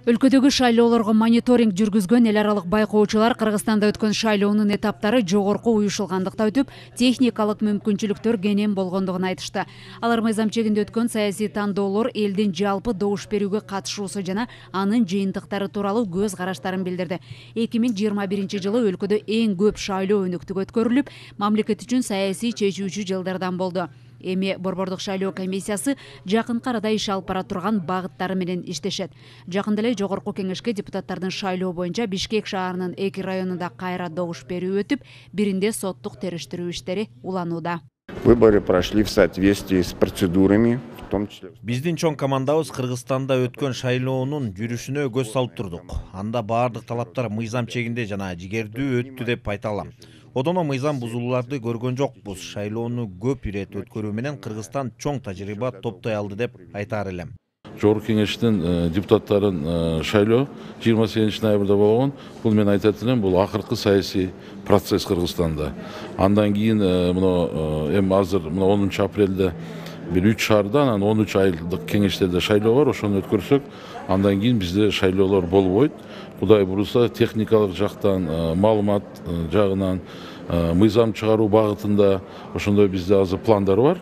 Өлкөдөгү шайлоолорго мониторинг жүргүзгөн эл аралык байкоочулар Кыргызстанда өткөн шайлоонун этаптары жогорку уюшулгандыкта өтүп, техникалык мүмкүнчүлүктөр кенен болгондугун айтышты. Алар мыйзам чегинде өткөн саясий тандоолор элдин жалпы добуш берүүгө катышуусу жана анын жыйынтыктары тууралуу көз караштарын билдирди. 2021 жылы өлкөдө эң көп шайлоо өнөктүгү өткөрүлүп, мамлекет үчүн саясий чечүүчү жылдардан болду. Эми Борбордук шайлоо комиссиясы жакынкы арада иш алып бара турган багыттары менен иштешет. Жакында эле жогорку кеңешке депутаттардын шайлоо боюнча Бишкек шаарынын 2 районунда кайра добуш берүү өтүп, биринде соттук териштирүү иштери уланууда. Выборы прошли в соответствии с процедурами, в том числе. Биздин чоң командабыз Кыргызстанда өткөн шайлоонун жүрүшүнө көз салып турдук. Анда баардык талаптар мыйзам чегинде жана жигердүү өттү деп айта алам. Одоно мыйзам бузулууларды көргөн жокпуз. Шайлоону көп ирет өткөрүү менен Кыргызстан чоң тажрыйба топтой алды деп айтаар элем. Жогорку кеңештин депутаттарын шайлоо 28 ноябрда болгон. Бул мен айтат элем, бул акыркы саясий процесс Кыргызстанда. Андан кийин эми азыр 10 апрелде бир 3 шаарда, анан 13 айлык кеңештерде шайлоо бар, ошону өткөрсөк, андан кийин бизде шайлоолор болбойт. Кудай буюрса, техникалык жактан, маалымат жагынан, мыйзам чыгаруу багытында ошондой бизде азыр пландар бар.